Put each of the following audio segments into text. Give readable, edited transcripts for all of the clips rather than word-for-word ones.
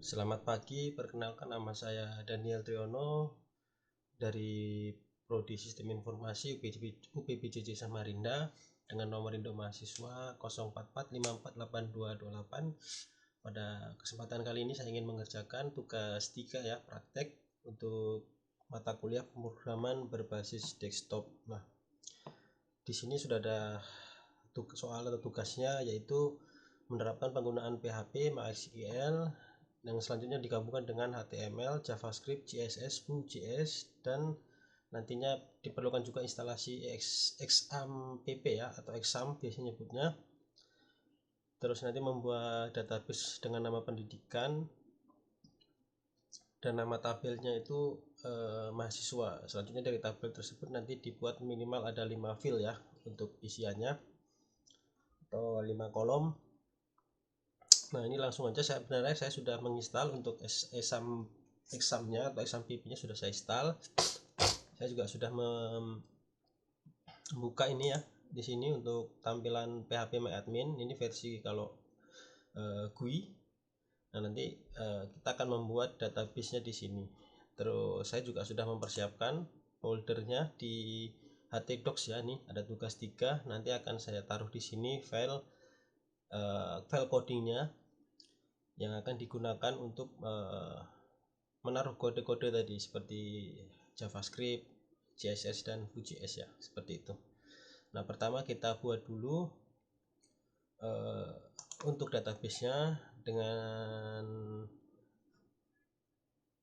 Selamat pagi, perkenalkan nama saya Daniel Triono dari Prodi Sistem Informasi UPBJJ Samarinda dengan nomor induk mahasiswa 0445482228. Pada kesempatan kali ini saya ingin mengerjakan tugas 3 ya, praktek untuk mata kuliah pemrograman berbasis desktop. Nah, di sini sudah ada soal atau tugasnya, yaitu menerapkan penggunaan PHP, MySQL yang selanjutnya digabungkan dengan HTML, JavaScript, CSS, Vue.js, dan nantinya diperlukan juga instalasi XAMPP ya, atau XAMPP biasanya nyebutnya. Terus nanti membuat database dengan nama pendidikan dan nama tabelnya itu mahasiswa. Selanjutnya dari tabel tersebut nanti dibuat minimal ada 5 field ya untuk isiannya, atau 5 kolom. Nah, ini langsung aja, sebenarnya saya sudah menginstal untuk examnya atau XAMPP-nya sudah saya install. Saya juga sudah membuka ini ya di sini untuk tampilan PHP MyAdmin. Ini versi kalau GUI. Nah, nanti kita akan membuat database-nya di sini. Terus saya juga sudah mempersiapkan foldernya di htdocs ya. Nih ada tugas 3, nanti akan saya taruh di sini file codingnya yang akan digunakan untuk menaruh kode-kode tadi seperti JavaScript, CSS, dan Vue.js ya, seperti itu. Nah, pertama kita buat dulu untuk database-nya dengan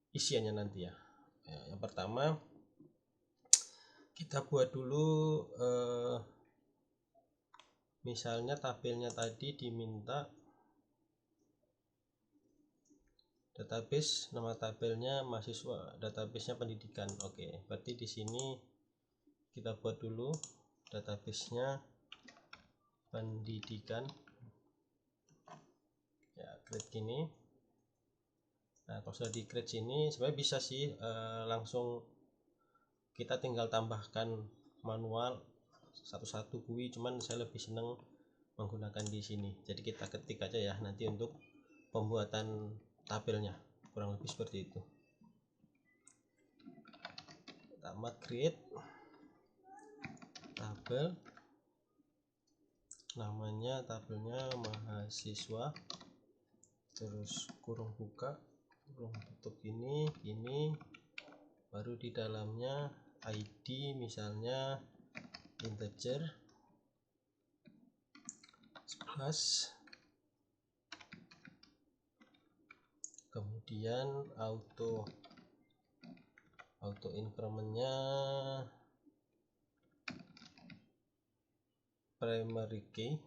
isiannya nanti ya. Yang pertama kita buat dulu misalnya tabelnya tadi diminta database, nama tabelnya mahasiswa, database-nya pendidikan. Oke, berarti di sini kita buat dulu database-nya pendidikan ya, create gini. Nah, kalau sudah di create sini sebenarnya bisa sih langsung kita tinggal tambahkan manual satu-satu GUI, cuman saya lebih seneng menggunakan di sini. Jadi kita ketik aja ya nanti untuk pembuatan tabelnya, kurang lebih seperti itu. Pertama create tabel, namanya tabelnya mahasiswa, terus kurung buka kurung tutup ini, baru di dalamnya ID misalnya integer 11, kemudian auto incrementnya primary key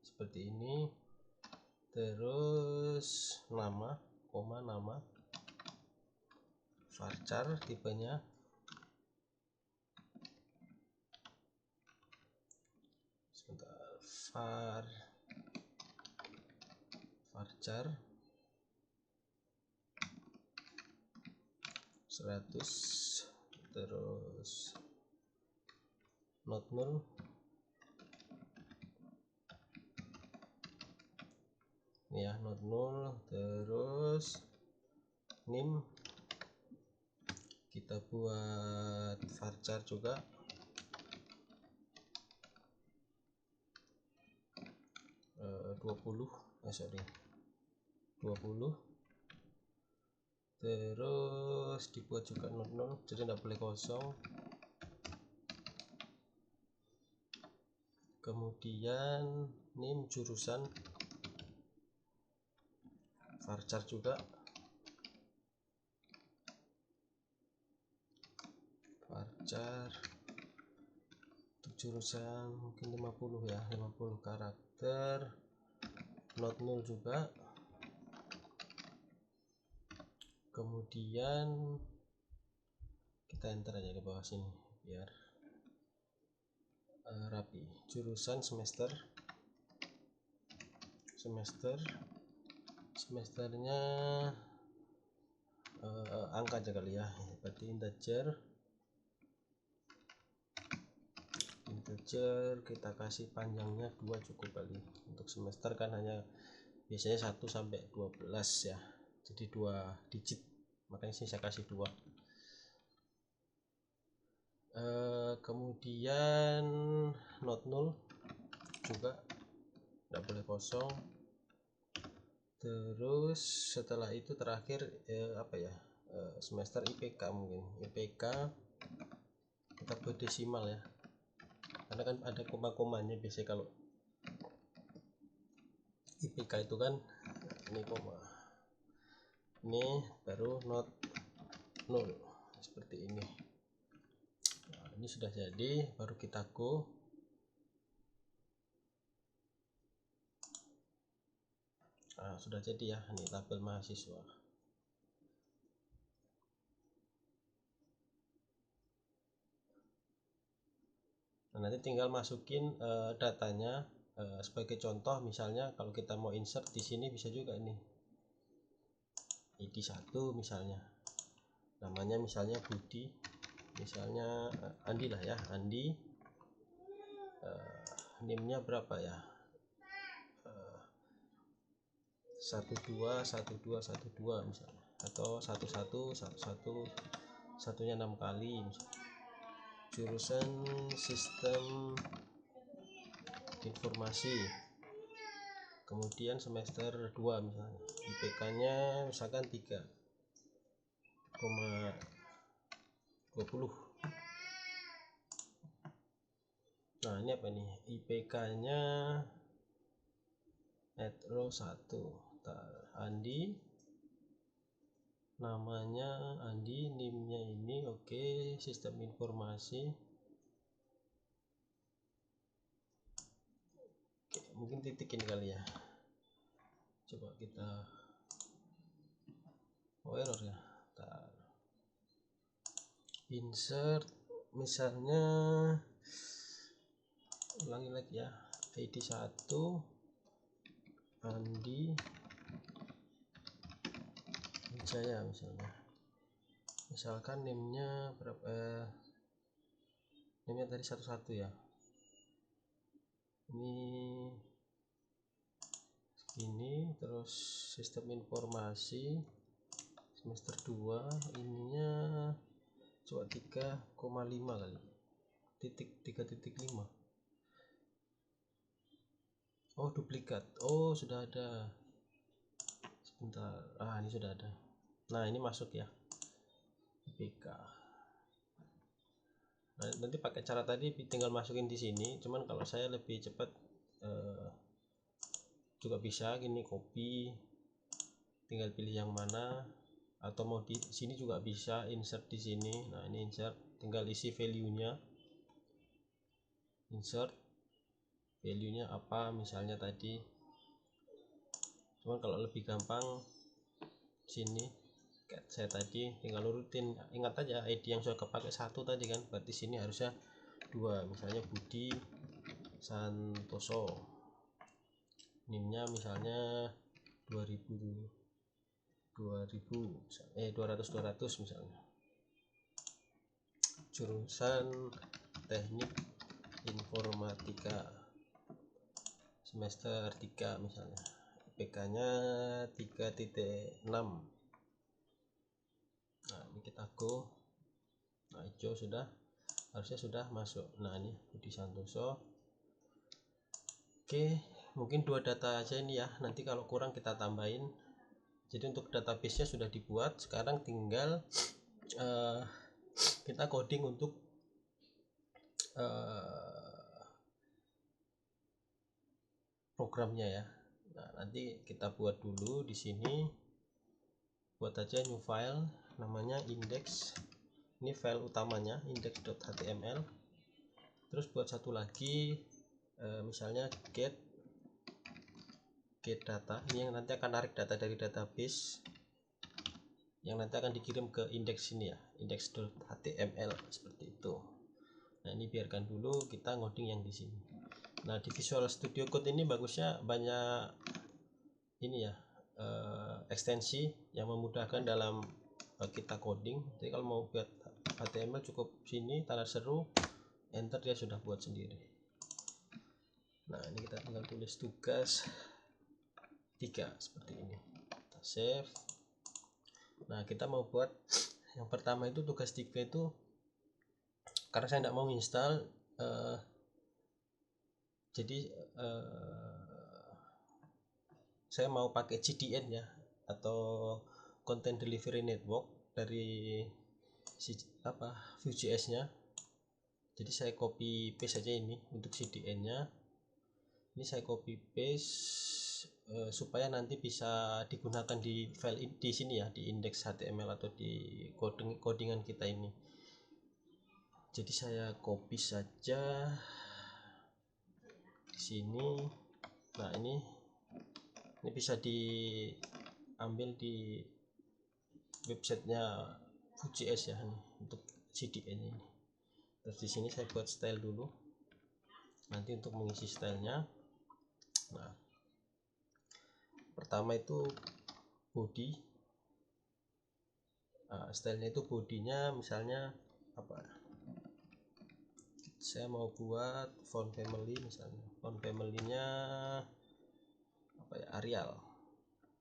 seperti ini. Terus nama, nama varchar tipenya, varchar 100, terus not null, ini ya, not null. Terus name kita buat varchar juga 20, terus dibuat juga not null, jadi tidak boleh kosong. Kemudian name jurusan varchar juga varchar untuk jurusan mungkin 50 ya, 50 karakter. Not null juga. Kemudian kita enter aja ke bawah sini biar rapi. Jurusan semesternya angka aja kali ya, berarti integer integer, kita kasih panjangnya 2 cukup kali. Untuk semester kan hanya biasanya 1 sampai 12 ya, jadi 2 digit, makanya sini saya kasih 2. Kemudian not null juga tidak boleh kosong. Terus setelah itu terakhir semester IPK, mungkin IPK kita buat desimal ya, karena kan ada koma-komanya biasanya kalau IPK itu kan ini koma, ini baru not null seperti ini. Nah, ini sudah jadi, baru kita go. Nah, sudah jadi ya, ini tabel mahasiswa. Nah, nanti tinggal masukin datanya. Sebagai contoh, misalnya kalau kita mau insert di sini bisa juga nih, ID 1 misalnya, namanya misalnya Budi, misalnya Andi lah ya, Andi, NIM-nya berapa ya, 121212 misalnya, atau 1111 satunya 6 kali misalnya. Jurusan sistem informasi, kemudian semester 2 misalnya, IPK nya misalkan 3,20. Nah, ini apa nih, IPK nya at row 1, Andi, namanya Andi, NIM-nya ini, oke, sistem informasi. Oke, mungkin titik ini kali ya, coba kita error ya, insert misalnya, ulangi lagi ya, ID 1 Andi Wijaya misalnya, misalkan NIM-nya berapa, NIM-nya tadi 11 ya, ini terus sistem informasi semester 2, ininya coba 3,5 kali, titik 3.5. oh duplikat, oh sudah ada, sebentar, ini sudah ada. Nah, ini masuk ya IPK. Nah, nanti pakai cara tadi tinggal masukin di sini, cuman kalau saya lebih cepat juga bisa gini, copy, tinggal pilih yang mana, atau mau di sini juga bisa insert di sini. Nah, ini insert, tinggal isi value-nya, insert value-nya apa misalnya tadi. Cuman kalau lebih gampang sini kayak saya tadi tinggal urutin, ingat aja ID yang sudah kepake 1 tadi kan, berarti sini harusnya 2, misalnya Budi Santoso, NIM-nya misalnya 200 misalnya, jurusan teknik informatika semester 3 misalnya, IPK nya 3.6. Nah, ini kita go. Nah, hijau sudah, harusnya sudah masuk. Nah, ini Budi Santoso. Oke, mungkin 2 data aja ini ya, nanti kalau kurang kita tambahin. Jadi untuk database nya sudah dibuat, sekarang tinggal kita coding untuk programnya ya. Nah, nanti kita buat dulu di sini, buat aja new file namanya index, ini file utamanya index.html. Terus buat satu lagi misalnya get data, ini yang nanti akan narik data dari database yang nanti akan dikirim ke index ini ya, index.html seperti itu. Nah, ini biarkan dulu, kita ngoding yang di sini. Nah, di Visual Studio Code ini bagusnya banyak ini ya, ekstensi yang memudahkan dalam kita coding. Jadi kalau mau buat HTML cukup sini tanda seru, enter dia sudah buat sendiri. Nah ini kita tinggal tulis tugas 3 seperti ini, kita save. Nah kita mau buat yang pertama itu tugas 3 itu, karena saya tidak mau install jadi saya mau pakai CDN ya, atau Content Delivery Network dari Vue.js nya. Jadi saya copy paste saja ini untuk CDN nya, ini saya copy paste supaya nanti bisa digunakan di file di sini ya, di index HTML atau di codingan kita ini. Jadi saya copy saja di sini. Nah ini bisa diambil di websitenya Vue.js ya, ini untuk CDN ini. Terus di sini saya buat style dulu nanti untuk mengisi stylenya. Nah pertama itu body. Nah, stylenya itu bodinya misalnya apa, saya mau buat font family, misalnya font family-nya apa ya, Arial.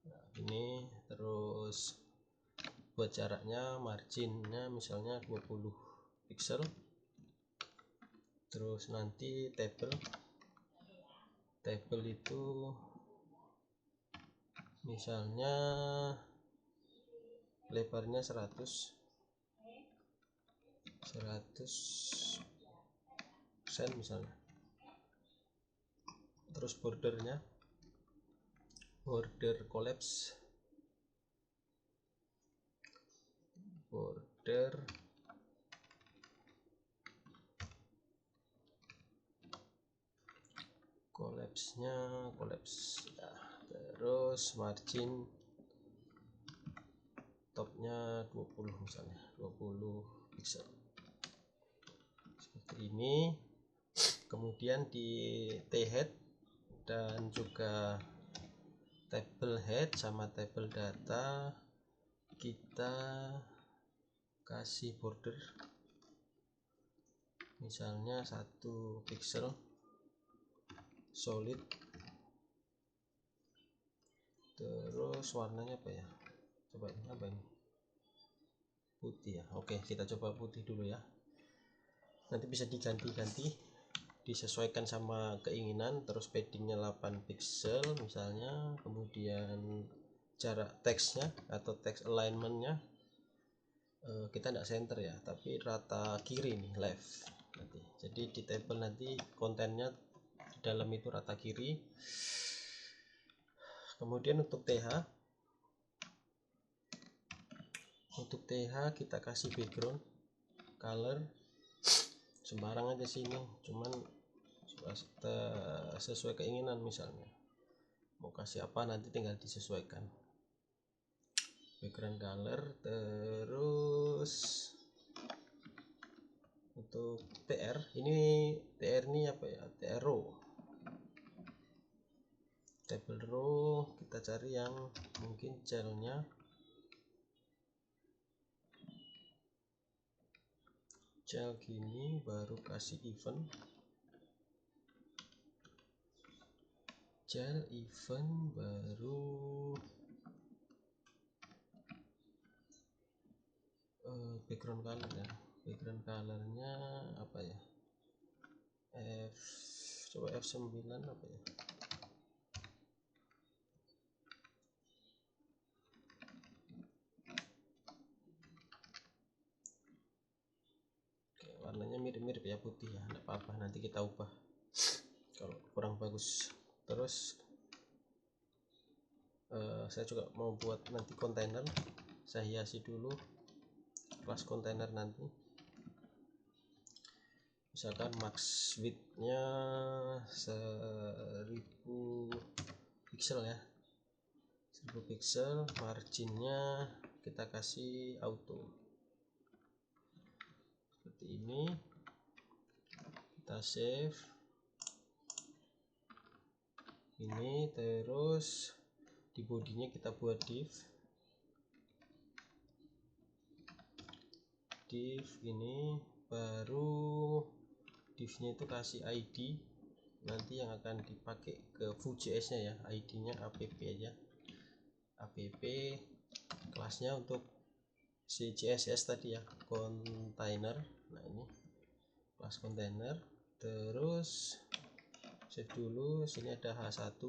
Nah, ini terus buat jaraknya, marginnya misalnya 20 pixel. Terus nanti table itu misalnya lebarnya 100 persen misalnya. Terus border collapse, border collapse-nya ya. Terus margin topnya 20 misalnya, 20 pixel seperti ini. Kemudian di t-head dan juga table head sama table data kita kasih border misalnya 1 pixel solid. Terus warnanya apa ya, coba ini apa ini, putih ya. Oke, kita coba putih dulu ya, nanti bisa diganti-ganti disesuaikan sama keinginan. Terus paddingnya 8 pixel misalnya. Kemudian jarak teksnya atau text alignmentnya kita tidak center ya, tapi rata kiri nih, left nanti. Jadi di table nanti kontennya di dalam itu rata kiri. Kemudian untuk TH kita kasih background color sembarang aja sini, cuman sesuai keinginan, misalnya mau kasih apa nanti tinggal disesuaikan background color. Terus untuk tr ini apa ya, tr row, table row kita cari yang mungkin childnya child gini, baru kasih event child event, baru background color ya. Background colornya apa ya, coba F9 apa ya, warnanya mirip-mirip ya, putih ya, enggak apa-apa, nanti kita ubah kalau kurang bagus. Terus saya juga mau buat nanti kontainer, saya hiasi dulu kelas kontainer nanti. Misalkan max width-nya 1000 pixel ya, 1000 pixel. Marginnya kita kasih auto seperti ini, kita save ini. Terus di bodinya kita buat div ini, baru divnya itu kasih ID, nanti yang akan dipakai ke Vue.js nya ya, ID nya app aja, app kelasnya untuk si CSS tadi ya, container. Nah ini kelas container, terus save dulu. Sini ada H1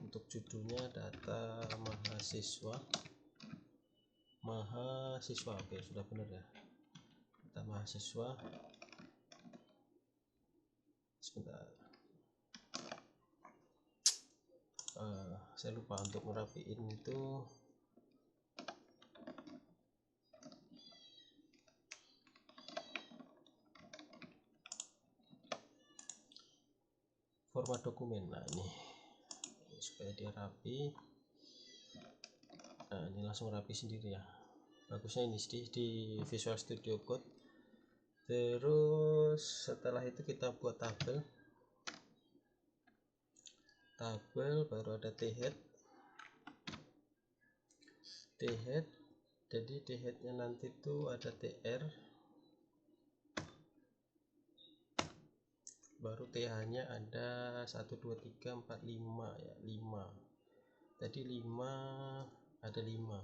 untuk judulnya data mahasiswa. Oke, sudah benar ya, data mahasiswa. Sebentar, saya lupa untuk ngerapiin itu. Format dokumen. Nah ini supaya dia rapi. Nah ini langsung rapi sendiri ya, bagusnya ini di Visual Studio Code. Terus setelah itu kita buat tabel, baru ada thead. Jadi theadnya nanti tuh ada tr, baru th nya ada 1 2 3 4 5 ya, 5. Tadi 5 ada 5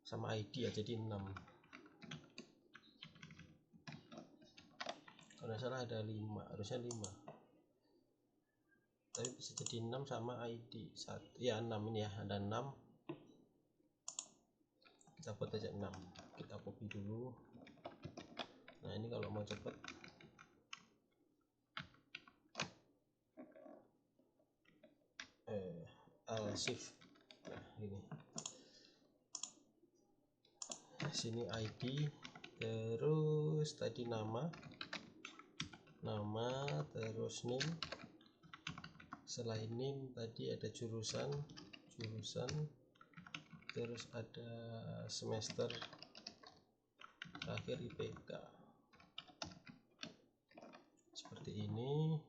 sama ID ya, jadi 6. Kalau nggak salah ada 5, harusnya 5, tapi bisa jadi 6 sama ID 1 ya, 6 ini ya, ada 6. Kita buat aja 6, kita copy dulu. Nah ini kalau mau cepet Alt-Shift. Nah ini sini ID, terus tadi nama, terus name. Selain name tadi ada jurusan, terus ada semester, terakhir IPK. Seperti ini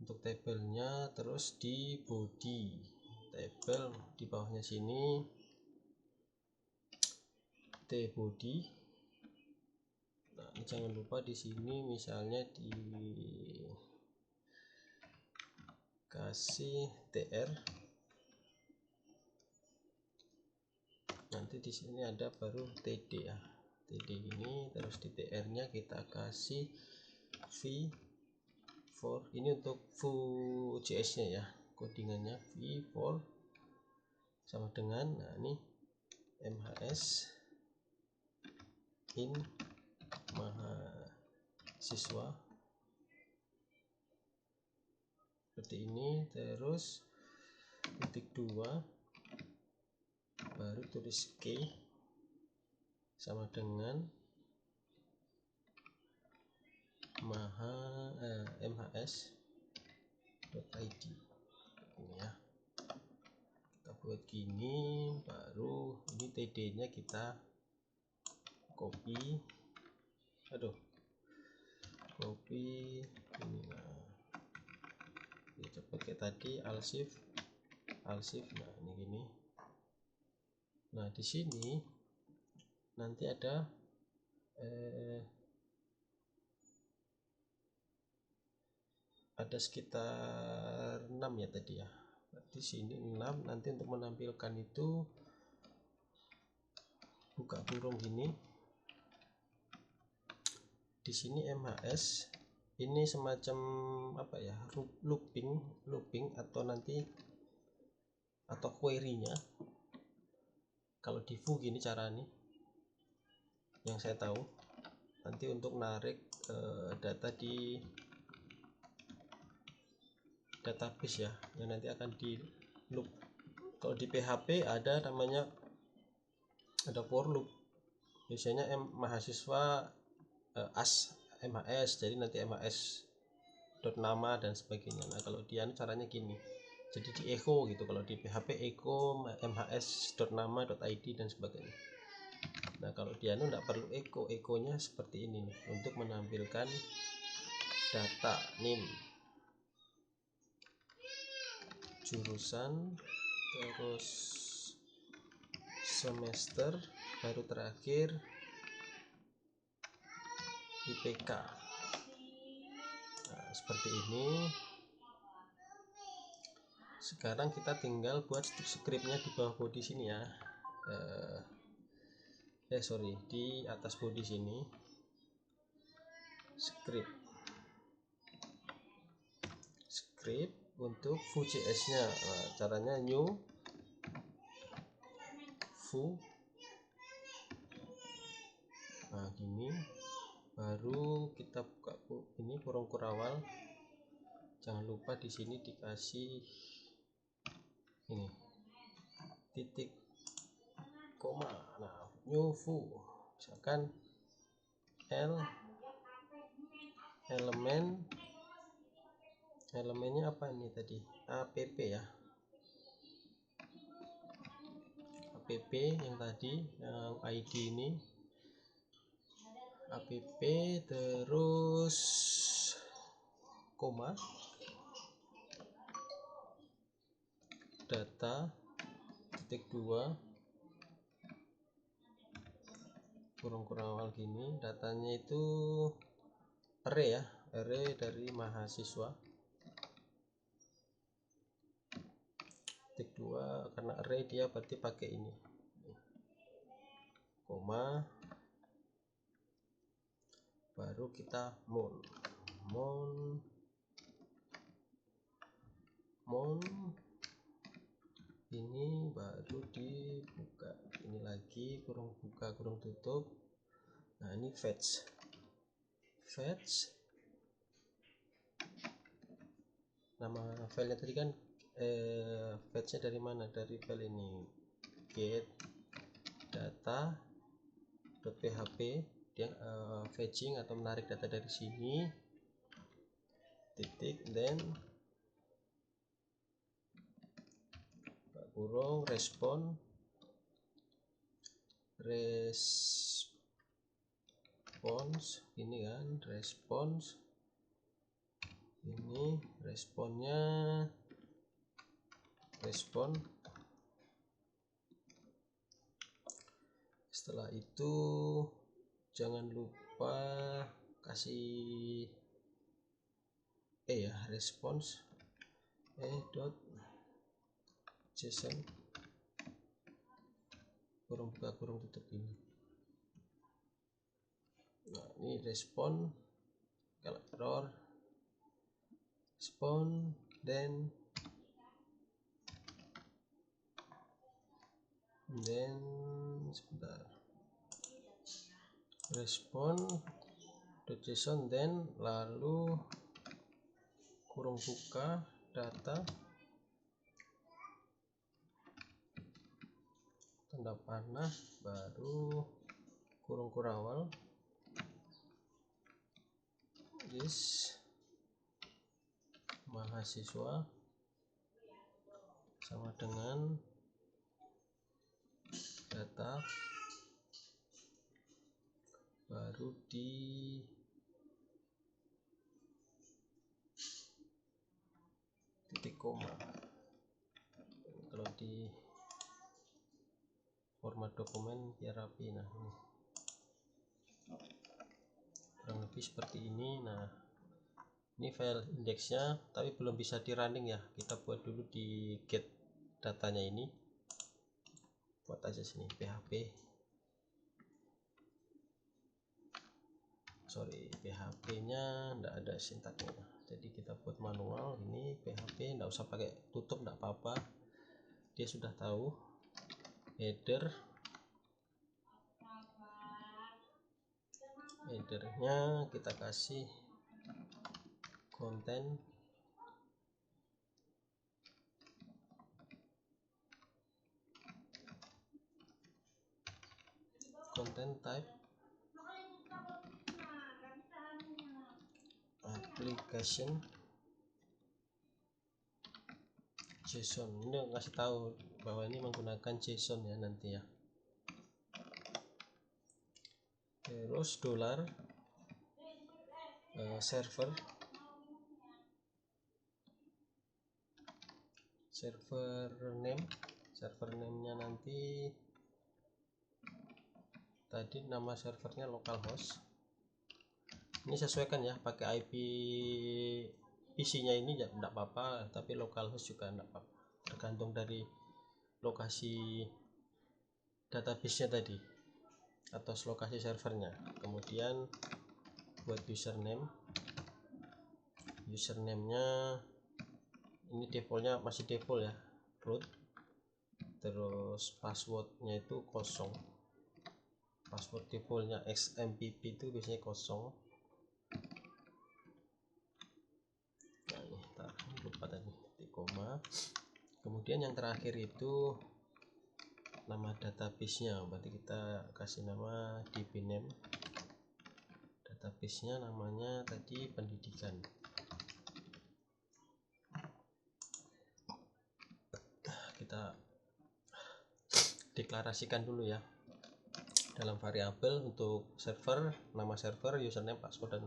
untuk tabelnya. Terus di body tabel di bawahnya sini tbody. Nah ini jangan lupa di sini misalnya dikasih tr, nanti di sini ada baru td ya, td ini. Terus di tr nya kita kasih v4, ini untuk Vue.js nya ya, codingannya v4 sama dengan, nah ini mhs in mahasiswa seperti ini. Terus titik 2 baru tulis k sama dengan mhs.id ini ya. Kita buat gini, baru ini td nya kita copy, copy ini. Nah ya, cepet kayak tadi, Alt-Shift. Nah ini gini. Nah di sini nanti ada sekitar 6 ya tadi ya. Di sini 6. Nanti untuk menampilkan itu buka kurung gini. Di sini mhs ini semacam apa ya, looping atau query-nya. Kalau di Vue gini cara nih yang saya tahu, nanti untuk narik data di database ya, yang nanti akan di loop. Kalau di PHP ada namanya, ada for loop, biasanya mahasiswa mhs, jadi nanti mhs.nama dan sebagainya. Nah kalau dia caranya gini, jadi di echo gitu. Kalau di PHP echo mhs.nama.id dan sebagainya. Nah kalau dia enggak perlu echo-nya seperti ini nih, untuk menampilkan data name, jurusan, terus semester, baru terakhir IPK. Nah, seperti ini. Sekarang kita tinggal buat scriptnya di bawah body sini ya. Di atas body sini. Script untuk Vue.js-nya. Nah, caranya new Vue. Nah, gini. Baru kita buka ini kurung kurawal. Jangan lupa di sini dikasih ini titik koma. Nah, new Vue, misalkan elemennya apa ini tadi, app ya, app yang tadi, yang ID ini app, terus koma, data titik 2 kurung kurawal gini. Datanya itu array ya, array dari mahasiswa. Titik 2 karena array dia berarti pakai ini, koma, baru kita mount ini, baru dibuka ini lagi, kurung buka kurung tutup. Nah, ini fetch nama filenya tadi kan, fetchnya dari mana, dari file ini, get data.php. Dia fetching atau menarik data dari sini, titik, then kurung response ini kan, response ini, responnya setelah itu jangan lupa kasih ya, response .json kurung buka kurung tutup ini. Nah, ini respon, kalau error respon, then sebentar, respon.json, then lalu kurung buka data tanda panah, baru kurung kurawal is mahasiswa sama dengan data, baru di titik koma. Kalau di format dokumen biar rapi. Nah, ini kurang lebih seperti ini. Nah, ini file indeksnya, tapi belum bisa di running ya. Kita buat dulu di get datanya ini. Buat aja sini PHP nya enggak ada sintaknya, jadi kita buat manual. Ini PHP, enggak usah pakai tutup, enggak apa-apa, dia sudah tahu. Headernya kita kasih content type application JSON. Ini ngasih tahu bahwa ini menggunakan JSON ya nanti ya. Terus $, server name-nya nanti tadi nama servernya localhost, Ini sesuaikan ya, pakai IP PC nya ini ya enggak apa-apa, tapi localhost juga enggak apa-apa, tergantung dari lokasi database nya tadi atau lokasi servernya. Kemudian buat username nya ini defaultnya masih default ya, root. Terus passwordnya itu kosong, password defaultnya XMPP itu biasanya kosong. Nah ini lupa tadi titik koma. Kemudian yang terakhir itu nama database nya, berarti kita kasih nama dbname. Database nya namanya tadi pendidikan. Kita deklarasikan dulu ya dalam variabel untuk server, nama server, username, password, dan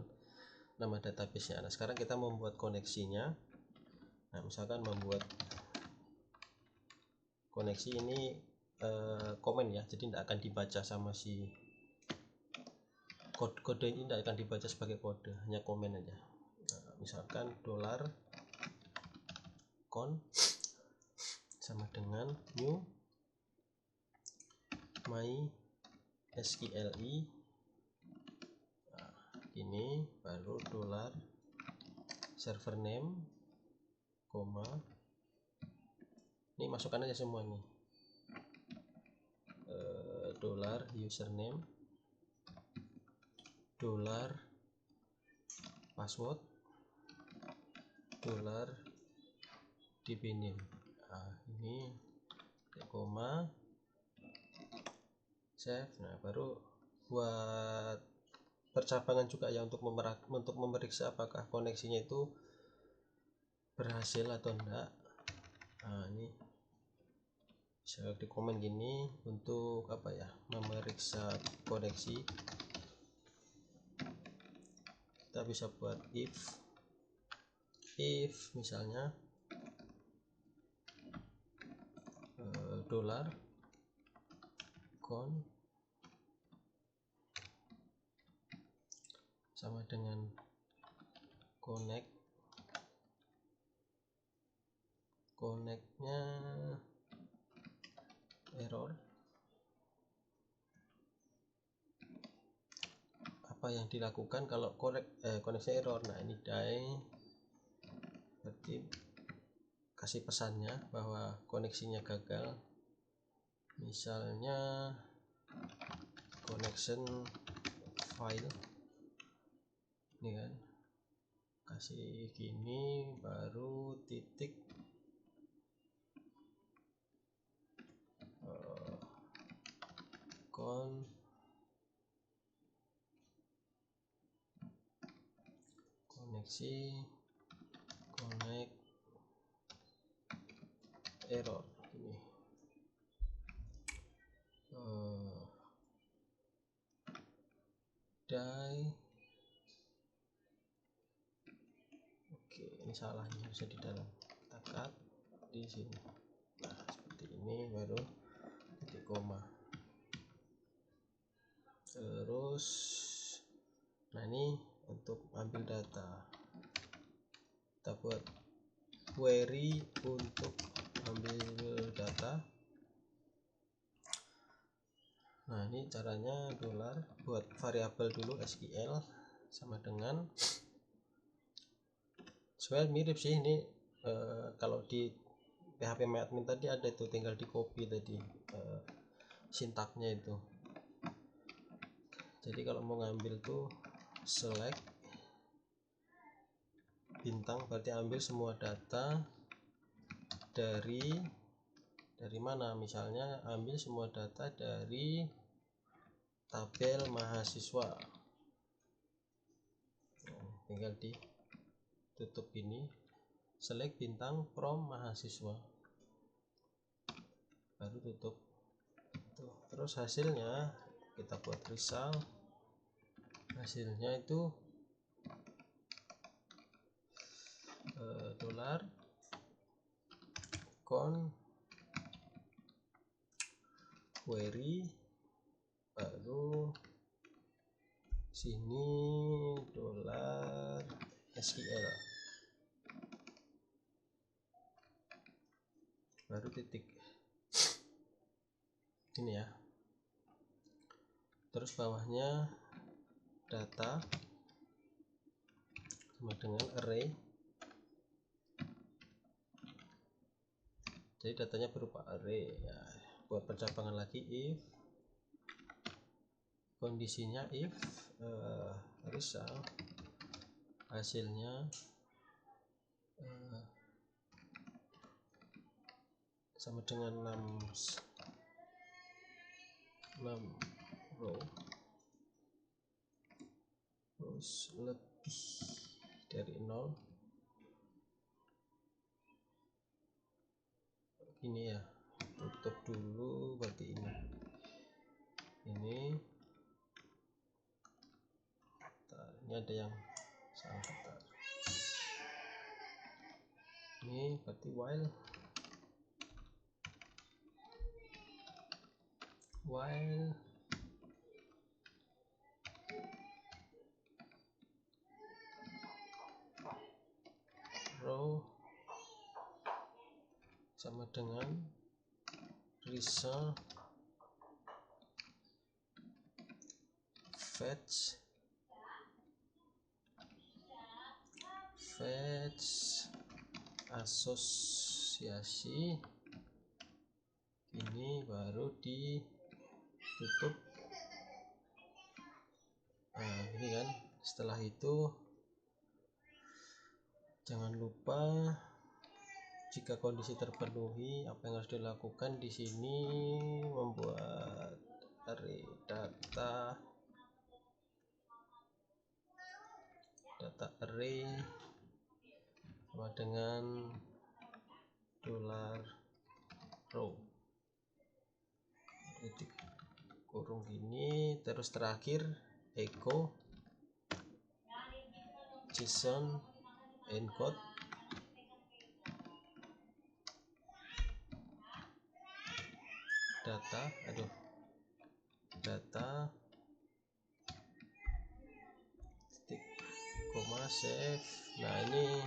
nama database nya. Nah sekarang kita membuat koneksinya. Nah misalkan membuat koneksi ini komen ya, jadi tidak akan dibaca sama si kode ini, tidak akan dibaca sebagai kode, hanya komen aja. Nah, misalkan $con sama dengan new my SQLi. Nah, ini baru $server name, ini masukkan aja semua nih, $username, $password, $dbname. Nah, ini koma, save. Nah baru buat percabangan juga ya untuk memeriksa apakah koneksinya itu berhasil atau enggak. Nah ini bisa di komen gini untuk apa ya, memeriksa koneksi. Kita bisa buat if misalnya $con sama dengan connectnya error. Apa yang dilakukan kalau koneksi error? Nah ini die, berarti kasih pesannya bahwa koneksinya gagal, misalnya connection file, ini kan kasih gini, baru titik connect error ini. Die. Oke, ini salahnya harusnya di dalam, kita cut di sini. Nah seperti ini, baru titik koma. Terus nah ini untuk ambil data, kita buat query untuk ambil data. Nah ini caranya, buat variabel dulu SQL sama dengan, sebenarnya mirip sih ini, kalau di PHP MyAdmin tadi ada itu, tinggal di copy tadi sintaknya itu. Jadi kalau mau ngambil tuh select bintang, berarti ambil semua data dari mana, misalnya ambil semua data dari tabel mahasiswa. Nah, tinggal ditutup ini, select bintang from mahasiswa, baru tutup. Tuh, terus hasilnya kita buat result, hasilnya itu $con query, baru sini dolar SQL, baru titik ini ya. Terus bawahnya data sama dengan array, jadi datanya berupa array ya. Buat pencabangan lagi, if kondisinya if result hasilnya sama dengan 6 row terus lebih dari 0, ini ya, tutup dulu. Berarti ini ada yang salah. Ini berarti while row sama dengan result fetch asosiasi, ini baru ditutup. Nah ini kan, setelah itu jangan lupa jika kondisi terpenuhi, apa yang harus dilakukan di sini, membuat array data array sama dengan dolar row titik kurung gini. Terus terakhir echo JSON encode data titik koma save. Nah ini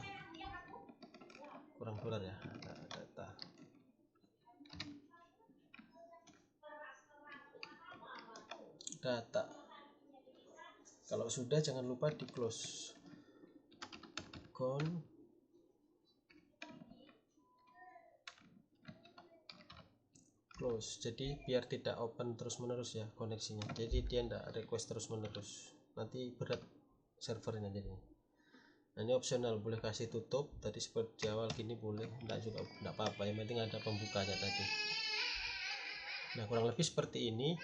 kurang dolar ya. Nah, data kalau sudah jangan lupa di close jadi biar tidak open terus menerus ya koneksinya, jadi dia tidak request terus menerus, nanti berat servernya jadinya. Nah ini opsional, boleh kasih tutup tadi seperti awal gini, boleh enggak juga enggak apa-apa, yang penting ada pembukanya tadi. Nah kurang lebih seperti ini.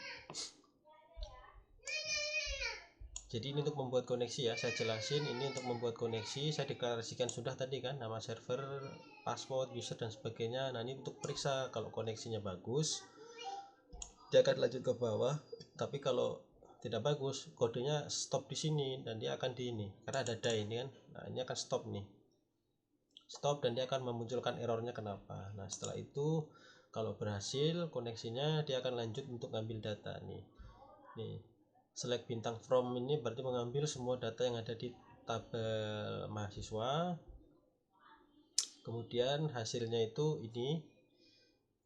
Jadi ini untuk membuat koneksi ya, saya jelasin. Ini untuk membuat koneksi, saya deklarasikan sudah tadi kan, nama server, password, user dan sebagainya. Nah ini untuk periksa kalau koneksinya bagus, dia akan lanjut ke bawah. Tapi kalau tidak bagus, kodenya stop di sini dan dia akan di ini, karena ada die ini kan. Nah ini akan stop nih, stop, dan dia akan memunculkan errornya kenapa. Nah setelah itu kalau berhasil koneksinya, dia akan lanjut untuk ngambil data nih. Select bintang from ini berarti mengambil semua data yang ada di tabel mahasiswa. Kemudian hasilnya itu ini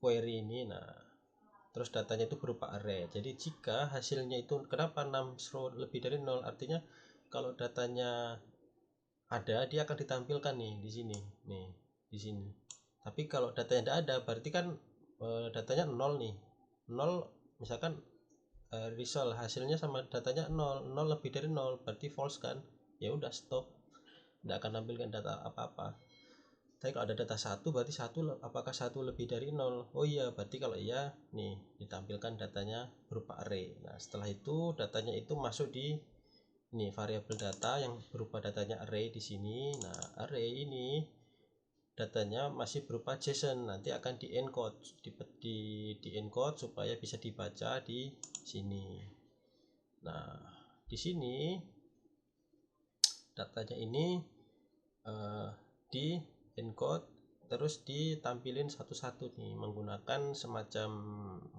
query ini. Nah terus datanya itu berupa array. Jadi jika hasilnya itu kenapa 6 row lebih dari 0, artinya kalau datanya ada, dia akan ditampilkan nih di sini, di sini. Tapi kalau datanya tidak ada, berarti kan datanya 0 nih, 0 misalkan result hasilnya sama datanya 0 lebih dari 0 berarti false kan, ya udah stop, tidak akan nampilkan data apa-apa. Tapi kalau ada data 1 berarti 1, apakah 1 lebih dari 0? Oh iya, berarti kalau iya nih ditampilkan datanya berupa array. Nah setelah itu datanya itu masuk di ini variabel data yang berupa datanya array di sini. Nah array ini datanya masih berupa JSON, nanti akan di encode, di encode supaya bisa dibaca di sini. Nah di sini datanya ini di encode terus ditampilin satu-satu nih menggunakan semacam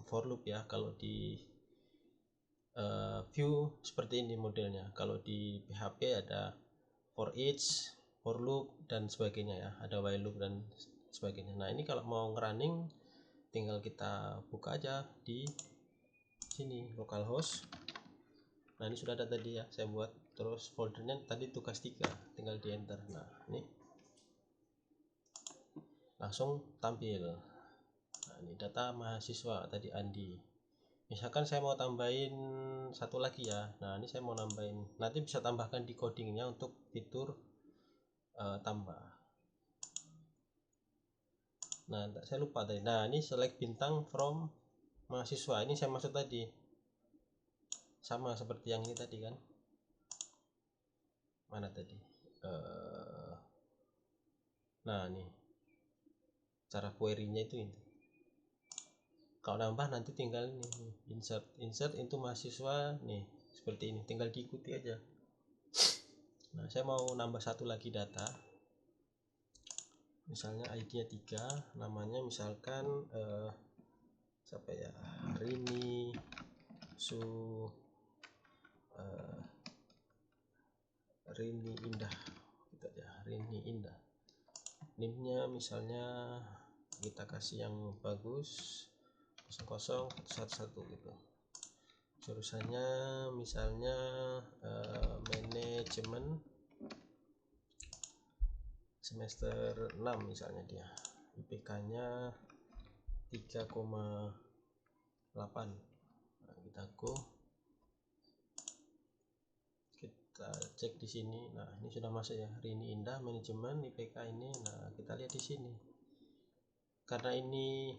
for loop ya. Kalau di view seperti ini modelnya. Kalau di PHP ada for each, for loop dan sebagainya ya, ada while loop dan sebagainya. Nah ini kalau mau running tinggal kita buka aja di sini localhost. Nah ini sudah ada tadi ya, saya buat, terus foldernya tadi tugas 3, tinggal di enter. Nah ini langsung tampil. Nah ini data mahasiswa tadi Andi. Misalkan saya mau tambahin satu lagi ya, nah ini saya mau nambahin, nanti bisa tambahkan di codingnya untuk fitur tambah. Nah saya lupa tadi, nah ini select bintang from mahasiswa, ini saya maksud tadi sama seperti yang ini tadi kan, mana tadi, nah ini cara query-nya itu ini. Kalau nambah nanti tinggal ini insert itu mahasiswa nih, seperti ini, tinggal diikuti aja. Nah saya mau nambah satu lagi data, misalnya ID-nya 3, namanya misalkan siapa ya, Rini Rini Indah gitu aja, Rini Indah. NIM-nya misalnya kita kasih yang bagus 00111 gitu. Jurusannya misalnya manajemen semester 6 misalnya dia. IPK-nya 3,8. Nah, kita go. Kita cek di sini. Nah, ini sudah masuk ya. Rini Indah manajemen IPK ini. Nah, kita lihat di sini. Karena ini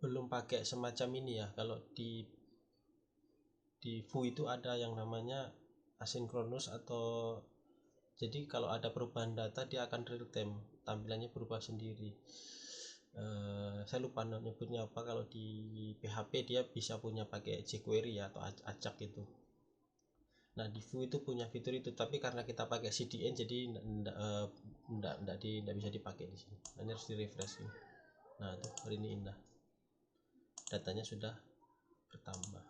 belum pakai semacam ini ya. Kalau di Vue itu ada yang namanya asynchronous, atau jadi kalau ada perubahan data dia akan real time, tampilannya berubah sendiri. Saya lupa nyebutnya apa. Kalau di PHP dia bisa punya pakai jQuery ya, atau acak gitu. Nah di Vue itu punya fitur itu, tapi karena kita pakai CDN jadi tidak bisa dipakai di sini. Ini harus di refresh ini. Nah itu hari ini indah, datanya sudah bertambah.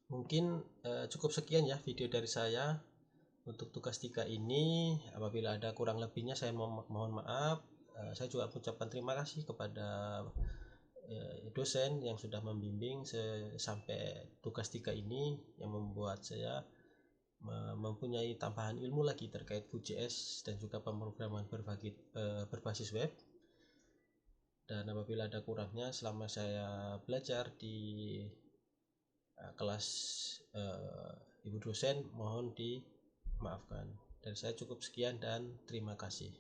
Mungkin cukup sekian ya video dari saya untuk tugas 3 ini. Apabila ada kurang lebihnya saya mohon maaf. Saya juga mengucapkan terima kasih kepada dosen yang sudah membimbing sampai tugas 3 ini, yang membuat saya mempunyai tambahan ilmu lagi terkait Vue.js dan juga pemrograman berbasis web. Dan apabila ada kurangnya selama saya belajar di kelas ibu dosen, mohon dimaafkan. Dari saya cukup sekian dan terima kasih.